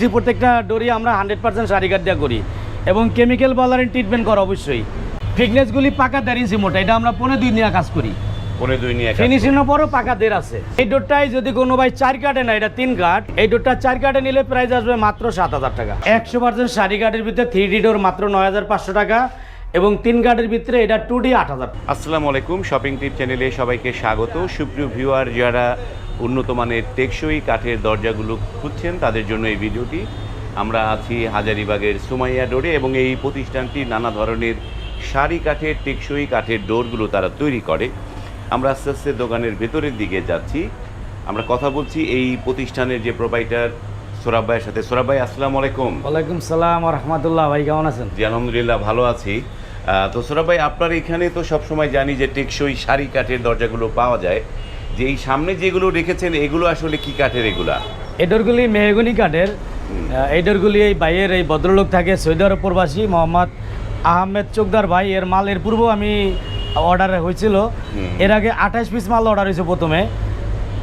প্রত্যেকটা ডোরি আমরা 100% সারিকাট দিয়ে করি এবং কেমিক্যাল বলারের ট্রিটমেন্ট করা অবশ্যই। ফিটনেসগুলি পাকা দেড় ইঞ্চি মোটা, এটা আমরা 15-2 নিয়ে কাজ করি। 15-2 নিয়ে ফিনিশিংয়ের পরও পাকা দেড় আছে। এই ডোরটাই যদি কোনো ভাই 4 কাটে না, এটা 3 কাট, এই ডোরটা 4 কাটে নিলে প্রাইস আসবে মাত্র 7000 টাকা। 100% সারিকাটের ভিতরে 3D ডোর মাত্র 9500 টাকা এবং 3 কাটের ভিতরে এটা 2D 8000। আসসালামু আলাইকুম, শপিং টিপ চ্যানেলে সবাইকে স্বাগত। সুপ্রিয় ভিউয়ার, যারা উন্নত মানের টেকসই কাঠের দরজাগুলো খুঁজছেন তাদের জন্য এই ভিডিওটি। আমরা আছি হাজারীবাগের সুমাইয়া ডোরে এবং এই প্রতিষ্ঠানটি নানা ধরনের সারি কাঠের টেকসই কাঠের ডোরগুলো তারা তৈরি করে। আমরা আস্তে আস্তে দোকানের ভেতরের দিকে যাচ্ছি। আমরা কথা বলছি এই প্রতিষ্ঠানের যে প্রোপাইটার সোরাব ভাইয়ের সাথে। সোরাব ভাই, আসসালামু আলাইকুম। ওয়ালাইকুম সালাম ওয়া রাহমাতুল্লাহ। ভাই কেমন আছেন? জি আলহামদুলিল্লাহ, ভালো আছি। তো সোরাব ভাই, আপনার এখানে তো সবসময় জানি যে টেকসই সারি কাঠের দরজাগুলো পাওয়া যায়। যে এই সামনে যেগুলো রেখেছেন এগুলো আসলে কি কাঠের? এগুলা এই ডোরগুলি মেহগনি কাঠের। এই ডোরগুলি এই ভাইয়ের এই ভদ্রলোক থাকে সৌদি আরব প্রবাসী মোহাম্মদ আহমেদ চোকদার ভাই, এর মাল এর পূর্ব আমি অর্ডার হয়েছিল। এর আগে 28 পিস মাল অর্ডার হয়েছে প্রথমে,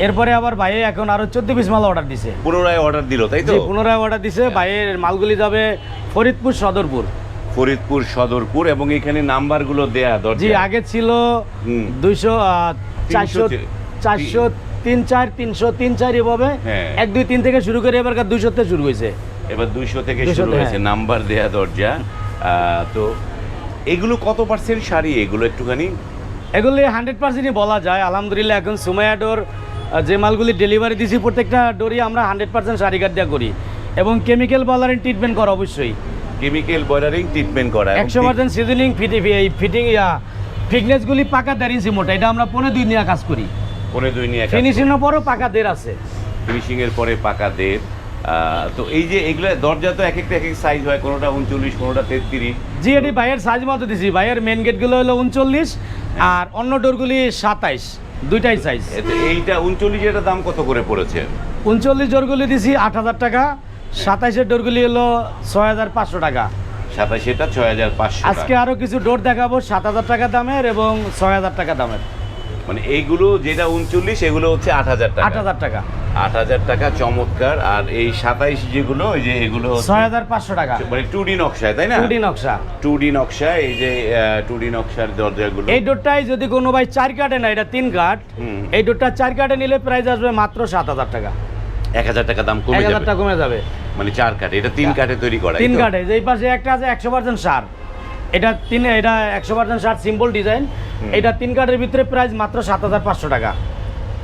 এরপরে আবার ভাইয়ে এখন আরো 14 পিস মাল অর্ডার দিছে। পুনরায় অর্ডার দিল, তাই তো? পুনরায় অর্ডার দিছে। ভাইয়ের মালগুলি যাবে ফরিদপুর সদরপুর। ফরিদপুর সদরপুর, এবং এখানে নাম্বারগুলো দেয়া দরজা। জি, আগে ছিল 200 400 403 4 303 4 এভাবে 1 2 3 থেকে শুরু করে এবার 200 থেকে শুরু হয়েছে। এবার 200 থেকে শুরু হয়েছে নাম্বার দেয়া দরজা। তো এগুলো কত পার্সেন্ট সারি? এগুলো একটুখানি এগুলি 100%ই বলা যায়। আলহামদুলিল্লাহ এখন সুমাইয়া ডোর যে মালগুলি ডেলিভারি দিছি প্রত্যেকটা ডোরই আমরা 100% সারিকাট দিয়ে করি এবং কেমিক্যাল বলারের ট্রিটমেন্ট করা অবশ্যই। কেমিক্যাল বয়লারিং ট্রিটমেন্ট করা, 100% সিজনিং ফিটিং ফিটনেসগুলি পাকা দেড় ইঞ্চি মোটা, এটা আমরা 15-2 নিয়ে কাজ করি। 15-2 নিয়ে ফিনিশিংয়ের পরও পাকা দেড় আছে। ফিনিশিং এর পরে পাকা দেড়। তো এই যে এগুলো দরজা তো এক একটা এক এক সাইজ হয়, কোনোটা 39, কোনোটা 33। জি, এটি ভাইয়ের সাইজ মতো দিছি। ভাইয়ের মেন গেটগুলো হলো 39 আর অন্য ডোরগুলি 27, দুইটাই সাইজ। এইটা 39, এটার দাম কত করে পড়েছে? 39 ডোরগুলি দিছি 8000 টাকা, 27-এর ডোরগুলি হলো 6500 টাকা। 27, এটা 6500। আজকে আরো কিছু ডোর দেখাবো 7000 টাকা দামের এবং 6000 টাকা দামের। মানে এইগুলো যেটা 39 এগুলো হচ্ছে 8000 টাকা। 8000 টাকা। 8000 টাকা, চমৎকার। আর এই 27 যেগুলো, ওই যে এগুলো 6500 টাকা। মানে 2D নকশায়, তাই না? 2D নকশা। 2D নকশা, এই যে 2D নকশার দরজাগুলো। এই ডোরটাই যদি কোনো ভাই 4 কাটে না, এটা 3 কাট, এই ডোরটা 4 কাটে নিলে প্রাইস আসবে মাত্র 7000 টাকা। 1000 টাকা দাম কমে যাবে। 1000 টাকা কমে যাবে। মানে 4 কাটে, এটা 3 কাটে তৈরি করা। 3 কাটে। এই পাশে একটা আছে 100% সার, এটা 100% সার সিম্পল ডিজাইন। এটা 3 কাটের ভিতরে প্রাইস মাত্র 7500 টাকা।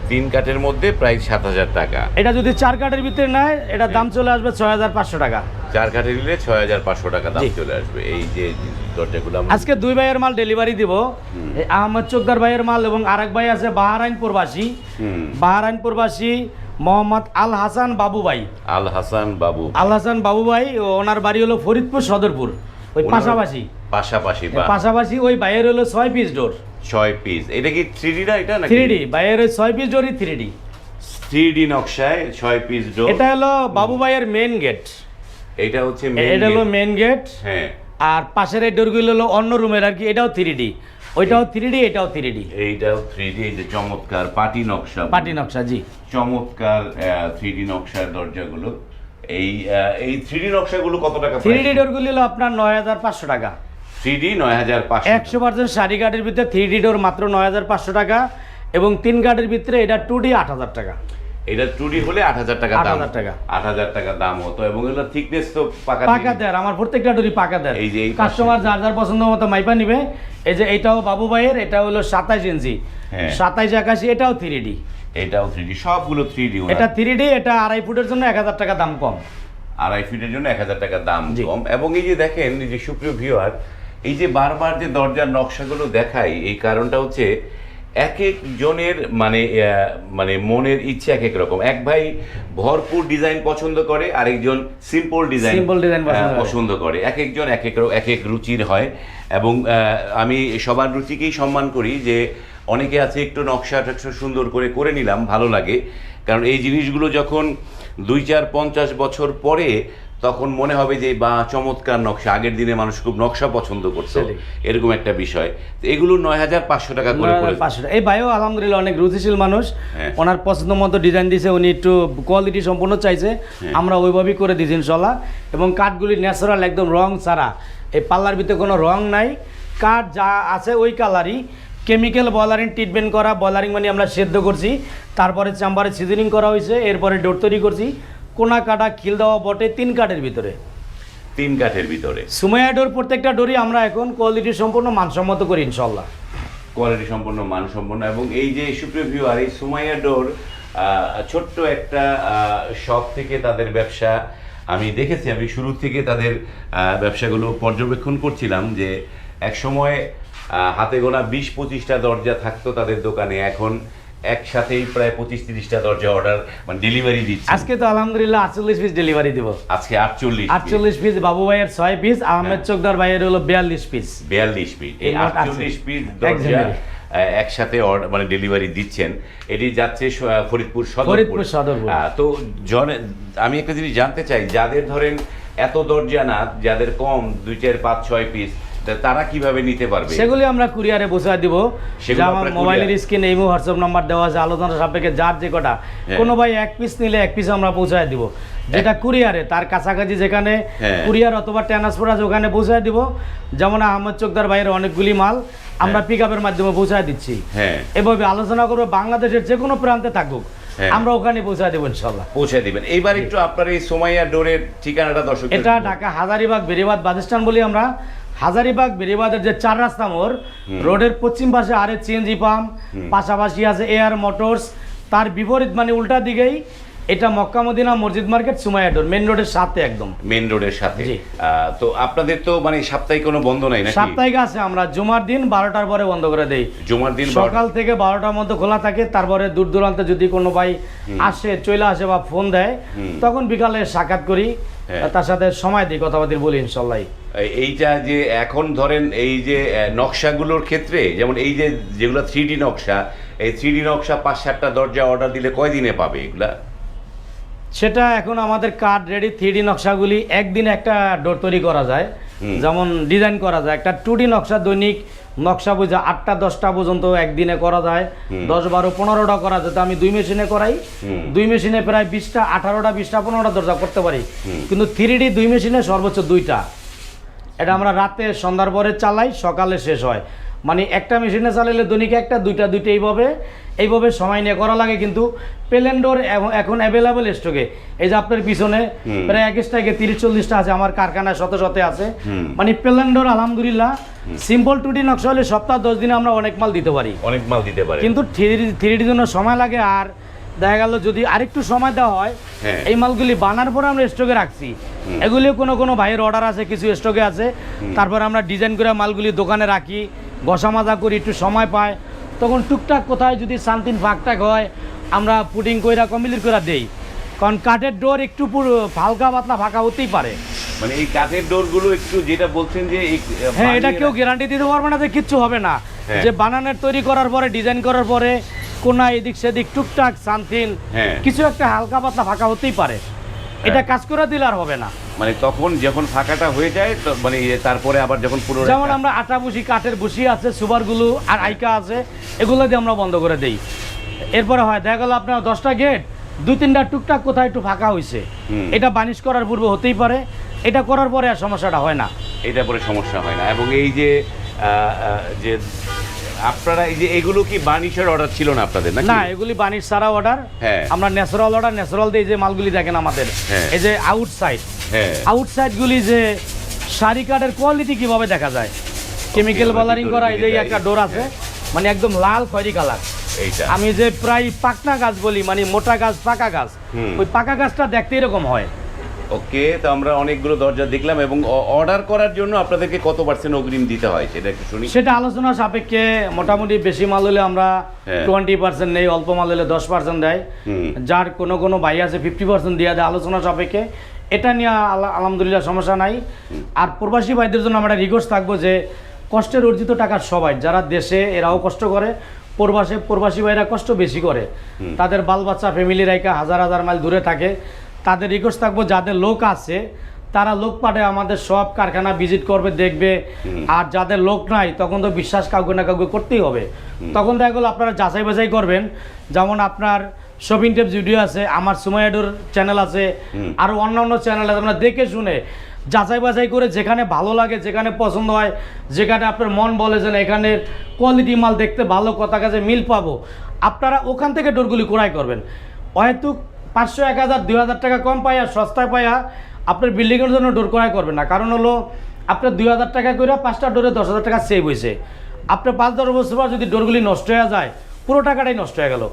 3 কাটের মধ্যে প্রাইস 7000 টাকা। এটা যদি 4 কাটের ভিতরে নেয় এটার দাম চলে আসবে 6500 টাকা। 4 কাটে নিলে 6500 টাকা দাম চলে আসবে। এই যে দরজাগুলো আজকে 2 ভাইয়ের মাল ডেলিভারি দিব। আহমদ চোকদার ভাইয়ের মাল এবং আরেক ভাই আছে বাহরাইন প্রবাসী। বাহরাইন প্রবাসী মোহাম্মদ আল হাসান বাবু ভাই। আল হাসান বাবু। আল হাসান বাবু ভাই, ওনার বাড়ি হলো ফরিদপুর সদরপুর, ওই পাশাপাশি পাশাপাশি। ওই ভাইয়ের হলো 6 পিস ডোর। 6 পিস। এটা কি 3D না? এটা নাকি 3D? ভাইয়ের ওই 6 পিস ডোরই 3D। 3D নকশায় 6 পিস ডোর। এটা হলো বাবু ভাইয়ের মেন গেট। এটা হচ্ছে এটা হলো মেন গেট। হ্যাঁ। আর পাশের এই ডোরগুলো হলো অন্য রুমের আর কি। এটাও 3D, ওইটাও 3D, এটাও 3D। এইটাও 3D। এই যে চমৎকার পাটি নকশা। পাটি নকশা, জি। চমৎকার 3D নকশার দরজাগুলো। এই 3D নকশাগুলো কত টাকা? 3D ডোরগুলি হলো আপনার 9500 টাকা। 3D 9500। 100% সারি কাঠের ভিতরে 3D ডোর মাত্র 9500 টাকা এবং 3 কাঠের ভিতরে এটা 2D 8000 টাকা। এটা 2D হলে 8000 টাকা দাম। 8000 টাকা। 8000 টাকা দাম হতো। এবং এগুলো থিকনেস তো পাকা দেয়। আমার প্রত্যেকটা ডোরই পাকা দেয়। এই যে কাস্টমার যার যার পছন্দ মতো মাইপা নিবে। এই যে এইটাও বাবু ভাইয়ের, এটা হলো 27 ইঞ্চি, 27 81, এটাও 3D। এটাও 3D, সবগুলো 3D। এটা 3D, এটা 2.5 ফুটের জন্য 1000 টাকা দাম কম। 2.5 ফিটের জন্য 1000 টাকা দাম কম। এবং এই যে দেখেন, এই যে সুপ্রিয় ভিউয়ার, এই যে বারবার যে দরজার নকশাগুলো দেখাই, এই কারণটা হচ্ছে এক এক জনের মানে মনের ইচ্ছে এক এক রকম। এক ভাই ভরপুর ডিজাইন পছন্দ করে, আরেকজন সিম্পল ডিজাইন পছন্দ করে। এক একজন এক এক রুচির হয়। এবং আমি সবার রুচিকেই সম্মান করি। যে অনেকে আছে একটু নকশা টকশা সুন্দর করে নিলাম, ভালো লাগে। কারণ এই জিনিসগুলো যখন 2, 4, 50 বছর পরে তখন মনে হবে যে বা চমৎকার নকশা, আগের দিনে মানুষ খুব নকশা পছন্দ করতো, এরকম একটা বিষয়। তো এগুলো 9,500 টাকা করে পড়ে। 500 এই ভাইও আলহামদুলিল্লাহ অনেক রুচিশীল মানুষ, ওনার পছন্দ মতো ডিজাইন দিয়েছে, উনি একটু কোয়ালিটি সম্পূর্ণ চাইছে, আমরা ওইভাবেই করে দিয়েছি ইনশাল্লাহ। এবং কাঠগুলি ন্যাচারাল, একদম রং ছাড়া, এই পাল্লার ভিতরে কোনো রং নাই, কাঠ যা আছে ওই কালারই। কেমিক্যাল বয়লারিং ট্রিটমেন্ট করা, বয়লারিং মানে আমরা সেদ্ধ করছি, তারপরে চাম্বারে সিজনিং করা হয়েছে, এরপরে ডোর তৈরি করছি, কোনা কাটা খিল দেওয়া বটে 3 কাঠের ভিতরে। 3 কাঠের ভিতরে সুমাইয়া ডোর প্রত্যেকটা ডোরই আমরা এখন কোয়ালিটি সম্পূর্ণ মানসম্মত করি ইনশাল্লাহ। কোয়ালিটি সম্পন্ন, মানসম্পন্ন। এবং এই যে সুপ্রিয় ভিউয়ার, এই সুমাইয়া ডোর ছোট্ট একটা শপ থেকে তাদের ব্যবসা আমি দেখেছি, আমি শুরু থেকে তাদের ব্যবসাগুলো পর্যবেক্ষণ করছিলাম, যে এক সময় হাতে গোনা 20-25টা দরজা থাকতো তাদের দোকানে, এখন একসাথেই প্রায় 25-30টা দরজা অর্ডার মানে ডেলিভারি দিচ্ছে। আজকে তো আলহামদুলিল্লাহ 48 পিস ডেলিভারি দিব। আজকে 48 পিস, বাবু ভাইয়ের 6 পিস, আহমেদ চোকদার ভাইয়ের হলো 42 পিস। 42 পিস, এই 48 পিস দরজা একসাথে মানে ডেলিভারি দিচ্ছেন। এটি যাচ্ছে ফরিদপুর সদরপুর। তো আমি একটা জিনিস জানতে চাই, যাদের ধরেন এত দরজা না, যাদের কম 2, 4, 5, 6 পিস, তারা কিভাবে নিতে পারবে? সেগুলি আমরা কুরিয়ারে পৌঁছে দিব। আমার মোবাইলের স্ক্রিনে এই হোয়াটসঅ্যাপ নাম্বার দেওয়া আছে, আলোচনা সাপেক্ষে যার যে কটা, কোনো ভাই 1 পিস নিলে 1 পিস আমরা পৌঁছায় দিব, যেটা কুরিয়ারে তার কাছাকাছি যেখানে কুরিয়ার অথবা ট্রান্সপোর্ট আছে ওখানে পৌঁছায় দিব। যেমন আহমেদ চোকদার ভাইয়ের অনেকগুলি মাল আমরা পিকআপের মাধ্যমে পৌঁছায় দিচ্ছি। এভাবে আলোচনা করবো, বাংলাদেশের যে কোনো প্রান্তে থাকুক আমরা ওখানে পৌঁছায় দেবো ইনশাল্লাহ। পৌঁছে দিবেন। এইবার একটু আপনার এই সুমাইয়া ডোরের ঠিকানাটা দর্শক। এটা ঢাকা হাজারীবাগ বেরিবাদ বাসস্ট্যান্ড বলি আমরা। হাজারীবাগ বেরিবাদের যে 4 রাস্তা মোড়, রোডের পশ্চিম পাশে আরে সিএনজি পাম্প, পাশাপাশি আছে এয়ার মোটরস, তার বিপরীত মানে উল্টা দিকেই এটা মক্কা মদিনা মসজিদ মার্কেট সুমাইয়া ডোর, মেইন রোডের সাথে, একদম মেইন রোডের সাথে। তো আপনাদের তো মানে সাপ্তাহিক কোনো বন্ধ নাই নাকি? সাপ্তাহিক আছে, আমরা জুমার দিন 12টার পরে বন্ধ করে দেই। জুমার দিন সকাল থেকে 12টার মধ্যে খোলা থাকে, তারপরে দূর দূরান্তে যদি কোনো ভাই আসে, চলে আসে বা ফোন দেয়, তখন বিকালে সাক্ষাৎ করি, তার সাথে সময় দিই, কথাবার্তা বলি ইনশাল্লাহ। এইটা যে এখন ধরেন এই যে নকশাগুলোর ক্ষেত্রে, যেমন এই যে যেগুলো 3D নকশা, এই 3D নকশা 5-7টা দরজা অর্ডার দিলে কয়দিনে পাবে এগুলা? সেটা এখন আমাদের কার্ড রেডি 3D নকশাগুলি একদিনে একটা ডোর তৈরি করা যায়, যেমন ডিজাইন করা যায়। একটা 2D নকশা দৈনিক নকশা বুঝা 8টা 10টা পর্যন্ত একদিনে করা যায়, 10, 12, 15টা করা যায়। তো আমি 2 মেশিনে করাই, 2 মেশিনে প্রায় 20টা, 18টা, 20টা, 15টা দরজা করতে পারি। কিন্তু 3D 2 মেশিনে সর্বোচ্চ 2টা। এটা আমরা রাতে সন্ধ্যার পরে চালাই, সকালে শেষ হয়। মানে একটা মেশিনে চালাইলে দৈনিক একটা, 2টা এইভাবে সময় নিয়ে করা লাগে। কিন্তু প্লেন ডোর এখন অ্যাভেলেবেল স্টকে, এই যে আপনার পিছনে প্রায় 21টা 30-40টা আছে, আমার কারখানায় শত আছে। মানে প্লেন ডোর আলহামদুলিল্লাহ সিম্পল 2D নকশা হলে সপ্তাহ 10 দিনে আমরা অনেক মাল দিতে পারি, কিন্তু 3D জন্য সময় লাগে। আর দেখা গেল যদি আরেকটু সময় দেওয়া হয়, এই মালগুলি বানার পরে আমরা স্টকে রাখছি, এগুলি কোনো ভাইয়ের অর্ডার আছে, কিছু স্টকে আছে, তারপর আমরা ডিজাইন করে মালগুলি দোকানে রাখি, ঘষা মাজা করি, একটু সময় পায়, তখন টুকটাক কোথায় যদি শান্তিন ফাঁকটাক হয় আমরা পুডিং কইরা কমপ্লিট করে দেই। কারণ কাঠের ডোর একটু পুরো হালকা পাতলা ফাঁকা হতেই পারে। মানে এই কাঠের ডোরগুলো একটু যেটা বলছেন যে হ্যাঁ, এটা কেউ গ্যারান্টি দিতে পারবে না যে কিচ্ছু হবে না, যে বানানোর তৈরি করার পরে, ডিজাইন করার পরে কোনা এদিক সেদিক টুকটাক শান্তিন কিছু একটা হালকা পাতলা ফাঁকা হতেই পারে, এটা কাজ করে দিলে আর হবে না। মানে তখন যখন ফাঁকাটা হয়ে যায় মানে তারপরে আবার যখন পুরো, যেমন আমরা আটা বুসি, কাঠের বুসি আছে, সুপারগুলো আর আইকা আছে, এগুলো দিয়ে আমরা বন্ধ করে দেই। এরপরে হয় দেখা গেল আপনার 10টা গেট, 2-3টা টুকটাক কোথায় একটু ফাঁকা হয়েছে, এটা বানিশ করার পূর্বে হতেই পারে, এটা করার পরে আর সমস্যাটা হয় না, এটা পরে সমস্যা হয় না। এবং এই যে আপনারা এই যে এগুলো কি বানিশের অর্ডার ছিল না আপনাদের? না, এগুলি বানিশ ছাড়া অর্ডার। আমরা ন্যাচারাল অর্ডার, ন্যাচারাল দিয়ে যে মালগুলি দেখেন আমাদের, এই যে আউটসাইড গুলি যে শাড়ি কাঠের কোয়ালিটি কিভাবে দেখা যায়, কেমিক্যাল বয়লারিং করা। এই যে একটা ডোর আছে, মানে একদম লাল খয়েরি কালার। আমি যে প্রায় পাকনা গাছ বলি, মানে মোটা গাছ, পাকা গাছ, ওই পাকা গাছটা দেখতে এরকম হয়। ওকে, তো আমরা অনেকগুলো দরজা দেখলাম। এবং অর্ডার করার জন্য আপনাদেরকে কত % অগ্রিম দিতে হয় সেটা একটু শুনি। সেটা আলোচনা সাপেক্ষে, মোটামুটি বেশি মাল হলে আমরা 20% নেই, অল্প মাল হলে 10% দেয়, যার কোনো ভাই আছে 50% দিয়ে দেয় আলোচনা সাপেক্ষে। এটা নিয়ে আলহামদুলিল্লাহ সমস্যা নাই। আর প্রবাসী ভাইদের জন্য আমরা রিকোয়েস্ট থাকবো যে কষ্টের অর্জিত টাকা সবাই, যারা দেশে এরাও কষ্ট করে, প্রবাসী ভাইরা কষ্ট বেশি করে, তাদের বাল বাচ্চা ফ্যামিলি রাইকা হাজার মাইল দূরে থাকে, তাদের রিকোয়েস্ট থাকবো যাদের লোক আছে তারা লোক পাঠায় আমাদের সব কারখানা ভিজিট করবে, দেখবে। আর যাদের লোক নাই তখন তো বিশ্বাস কাউকে না কাউকে করতেই হবে। তখন দেখা গেলো আপনারা যাচাই বাছাই করবেন। যেমন আপনার শপিং টিপস ভিডিও আছে, আমার সুমাইয়াডুর চ্যানেল আছে, আর অন্যান্য চ্যানেল আছে। আপনারা দেখে শুনে যাচাই বাছাই করে যেখানে ভালো লাগে, যেখানে পছন্দ হয়, যেখানে আপনার মন বলে যে না এখানে কোয়ালিটি মাল দেখতে ভালো, কথা কাজে মিল পাবো, আপনারা ওখান থেকে ডোরগুলি ক্রয় করবেন। হয়তো 500, 1000, 2000 টাকা কম পাইয়া, সস্তায় পাইয়া আপনার বিল্ডিংয়ের জন্য ডোর ক্রয় করবেন না। কারণ হলো আপনার 2000 টাকা করে 5টা ডোরে 10,000 টাকা সেভ হয়েছে। আপনার 5-10 বছর পর যদি ডোরগুলি নষ্ট হয়ে যায়, পুরো টাকাটাই নষ্ট হয়ে গেল।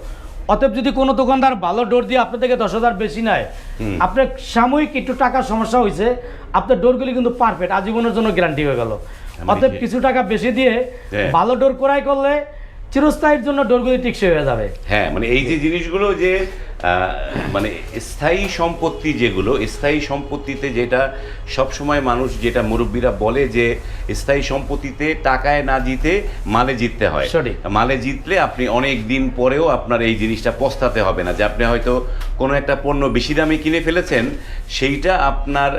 অতএব যদি কোনো দোকানদার ভালো ডোর দিয়ে আপনার থেকে 10,000 বেশি নেয়, আপনার সাময়িক একটু টাকার সমস্যা হয়েছে, আপনার ডোরগুলি কিন্তু পারফেক্ট, আজীবনের জন্য গ্যারান্টি হয়ে গেল। অতএব কিছু টাকা বেশি দিয়ে ভালো ডোর ক্রয় করলে চিরস্থায়ীর জন্য ডোরগুলি টিকসই হয়ে যাবে। হ্যাঁ, মানে এই যে জিনিসগুলো যে মানে স্থায়ী সম্পত্তি, যেগুলো স্থায়ী সম্পত্তিতে যেটা সবসময় মানুষ, যেটা মুরব্বীরা বলে যে স্থায়ী সম্পত্তিতে টাকায় না জিতে মালে জিততে হয়। মালে জিতলে আপনি অনেক দিন পরেও আপনার এই জিনিসটা পস্তাতে হবে না যে আপনি হয়তো কোনো একটা পণ্য বেশি দামে কিনে ফেলেছেন, সেইটা আপনার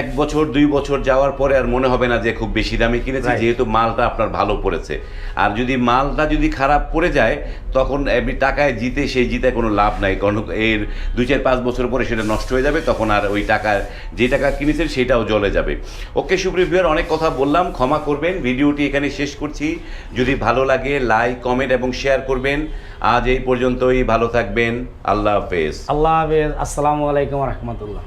1 বছর 2 বছর যাওয়ার পরে আর মনে হবে না যে খুব বেশি দামে কিনেছে, যেহেতু মালটা আপনার ভালো পড়েছে। আর যদি মালটা যদি খারাপ পড়ে যায়, তখন আপনি টাকায় জিতে সেই জিতে কোনো লাভ নাই, কারণ এর 2-4-5 বছর পরে সেটা নষ্ট হয়ে যাবে, তখন আর ওই টাকা, যে টাকা কিনেছেন সেটাও জ্বলে যাবে। ওকে সুপ্রিয় ভিউয়ার, অনেক কথা বললাম, ক্ষমা করবেন। ভিডিওটি এখানে শেষ করছি। যদি ভালো লাগে লাইক, কমেন্ট এবং শেয়ার করবেন। আজ এই পর্যন্তই, ভালো থাকবেন। আল্লাহ হাফেজ। আল্লাহ হাফেজ। আসসালামু আলাইকুম ওয়া রাহমাতুল্লাহ।